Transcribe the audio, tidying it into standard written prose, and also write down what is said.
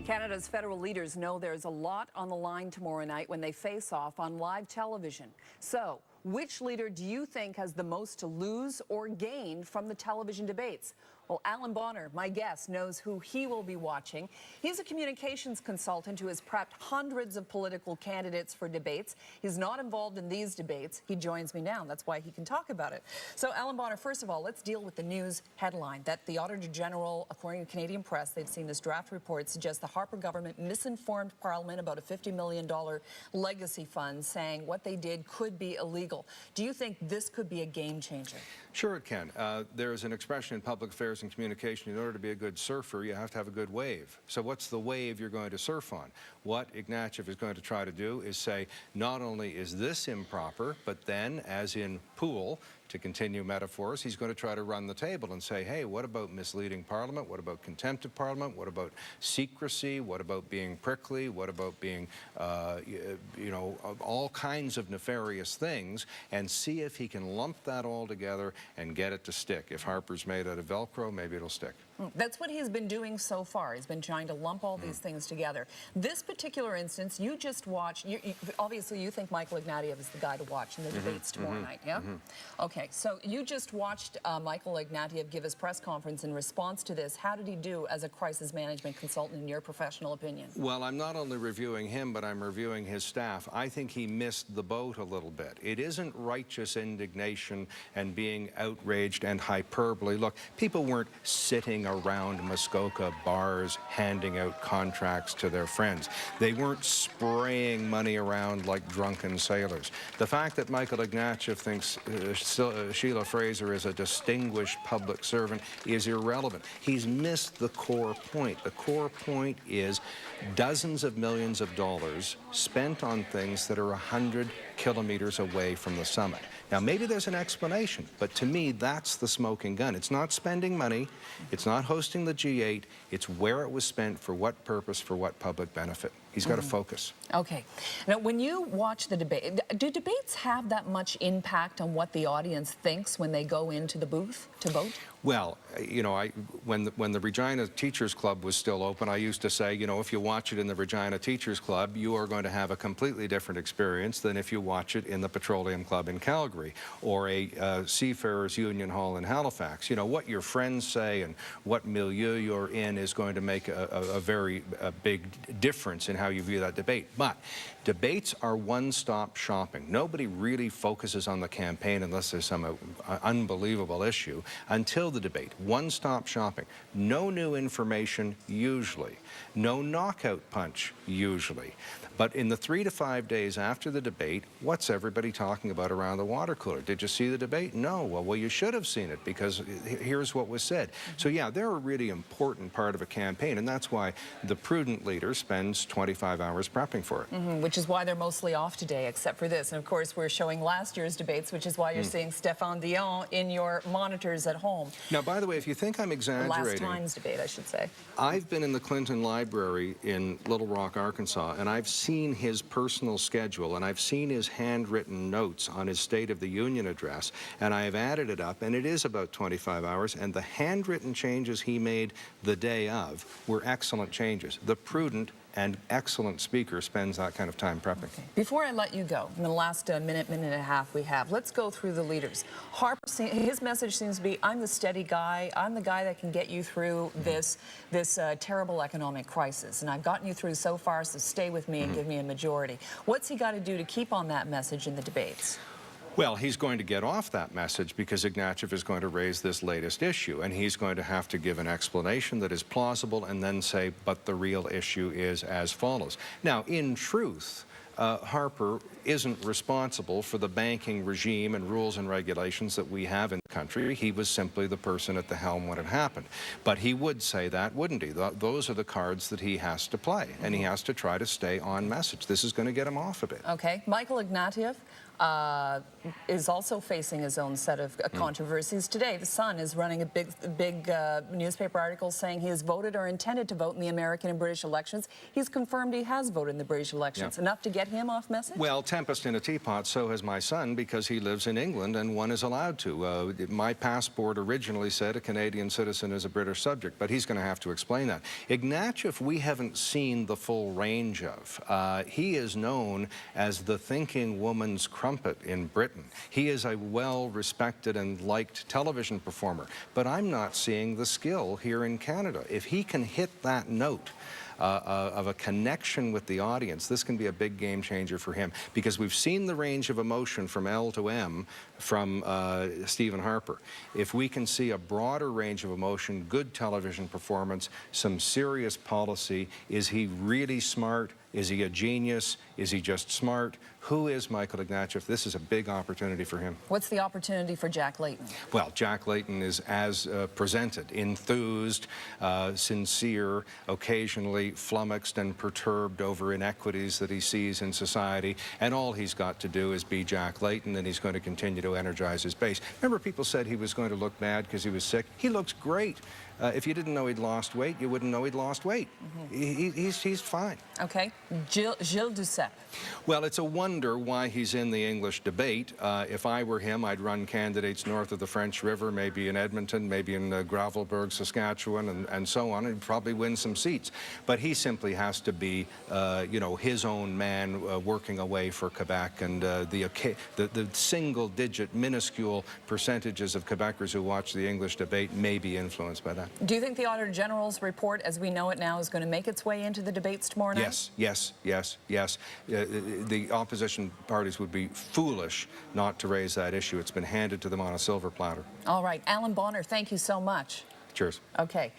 Canada's federal leaders know there's a lot on the line tomorrow night when they face off on live television. So, which leader do you think has the most to lose or gain from the television debates? Well, Allan Bonner, my guest, knows who he will be watching. He's a communications consultant who has prepped hundreds of political candidates for debates. He's not involved in these debates. He joins me now. That's why he can talk about it. So, Allan Bonner, first of all, let's deal with the news headline that the Auditor General, according to Canadian press, they've seen this draft report, suggests the Harper government misinformed Parliament about a $50 million legacy fund, saying what they did could be illegal. Do you think this could be a game changer? Sure it can. There's an expression in public affairs and communication, in order to be a good surfer, you have to have a good wave. So what's the wave you're going to surf on? What Ignatieff is going to try to do is say, not only is this improper, but then, as in pool, to continue metaphors, he's going to try to run the table and say, hey, what about misleading Parliament? What about contempt of Parliament? What about secrecy? What about being prickly? What about being, you know, all kinds of nefarious things? And see if he can lump that all together and get it to stick. If Harper's made out of Velcro, maybe it'll stick. That's what he's been doing so far. He's been trying to lump all these things together. This particular instance, you just watched, obviously you think Michael Ignatieff is the guy to watch in the debates tomorrow night, yeah? Okay, so you just watched Michael Ignatieff give his press conference in response to this. How did he do as a crisis management consultant in your professional opinion? Well, I'm not only reviewing him, but I'm reviewing his staff. I think he missed the boat a little bit. It isn't righteous indignation and being outraged and hyperbole. Look, people weren't sitting around Muskoka bars handing out contracts to their friends. They weren't spraying money around like drunken sailors. The fact that Michael Ignatieff thinks Sheila Fraser is a distinguished public servant is irrelevant. He's missed the core point. The core point is dozens of millions of dollars spent on things that are 100 kilometers away from the summit. Now, maybe there's an explanation, but to me, that's the smoking gun. It's not spending money, it's not hosting the G8, it's where it was spent, for what purpose, for what public benefit. He's got to focus. Okay. Now, when you watch the debate, do debates have that much impact on what the audience thinks when they go into the booth to vote? Well, you know, when the Regina Teachers Club was still open, I used to say, you know, if you watch it in the Regina Teachers Club, you are going to have a completely different experience than if you watch it in the Petroleum Club in Calgary or a Seafarers Union Hall in Halifax. You know, what your friends say and what milieu you're in is going to make a very big difference in how you view that debate. But debates are one-stop shopping. Nobody really focuses on the campaign unless there's some unbelievable issue until the debate. One-stop shopping. No new information, usually. No knockout punch, usually. But in the 3 to 5 days after the debate, what's everybody talking about around the water cooler? Did you see the debate? No. Well, you should have seen it, because here's what was said. So yeah, they're a really important part of a campaign, and that's why the prudent leader spends 25 hours prepping for it. Which is why they're mostly off today, except for this. And of course, we're showing last year's debates, which is why you're seeing Stéphane Dion in your monitors at home. Now, by the way, if you think I'm exaggerating... Last time's debate, I should say. I've been in the Clinton Library in Little Rock, Arkansas, and I've seen his personal schedule, and I've seen his handwritten notes on his State of the Union address, and I have added it up, and it is about 25 hours, and the handwritten changes he made the day of were excellent changes. The prudent and excellent speaker spends that kind of time prepping. Okay. Before I let you go, in the last minute and a half we have, let's go through the leaders. Harper, his message seems to be, I'm the steady guy. I'm the guy that can get you through this terrible economic crisis. And I've gotten you through so far, so stay with me and give me a majority. What's he got to do to keep on that message in the debates? Well, he's going to get off that message because Ignatieff is going to raise this latest issue, and he's going to have to give an explanation that is plausible and then say, but the real issue is as follows. Now, in truth, Harper isn't responsible for the banking regime and rules and regulations that we have in the country. He was simply the person at the helm when it happened. But he would say that, wouldn't he? Those are the cards that he has to play, and he has to try to stay on message. This is going to get him off a bit. Okay. Michael Ignatieff, is also facing his own set of controversies. Today, The Sun is running a big newspaper article saying he has voted or intended to vote in the American and British elections. He's confirmed he has voted in the British elections. Enough to get him off message? Well, tempest in a teapot, so has my son, because he lives in England and one is allowed to. My passport originally said a Canadian citizen is a British subject, but he's going to have to explain that. Ignatieff, we haven't seen the full range of. He is known as the thinking woman's crumpet in Britain. He is a well-respected and liked television performer, but I'm not seeing the skill here in Canada. If he can hit that note of a connection with the audience, this can be a big game changer for him, because we've seen the range of emotion from L to M from Stephen Harper. If we can see a broader range of emotion, good television performance, some serious policy, is he really smart? Is he a genius? Is he just smart? Who is Michael Ignatieff? This is a big opportunity for him. What's the opportunity for Jack Layton? Well, Jack Layton is as presented, enthused, sincere, occasionally flummoxed and perturbed over inequities that he sees in society, and all he's got to do is be Jack Layton, and he's going to continue to energize his base. Remember, people said he was going to look bad because he was sick. He looks great. If you didn't know he'd lost weight, you wouldn't know he'd lost weight. He's fine. Okay. Gilles Duceppe. Well, it's a wonder why he's in the English debate. If I were him, I'd run candidates north of the French River, maybe in Edmonton, maybe in Gravelbourg, Saskatchewan, and so on, and probably win some seats. But he simply has to be, you know, his own man working away for Quebec, and the single-digit, minuscule percentages of Quebecers who watch the English debate may be influenced by that. Do you think the Auditor General's report, as we know it now, is going to make its way into the debates tomorrow night? Yes, yes, yes, yes. The opposition parties would be foolish not to raise that issue. It's been handed to them on a silver platter. All right. Allan Bonner, thank you so much. Cheers. Okay.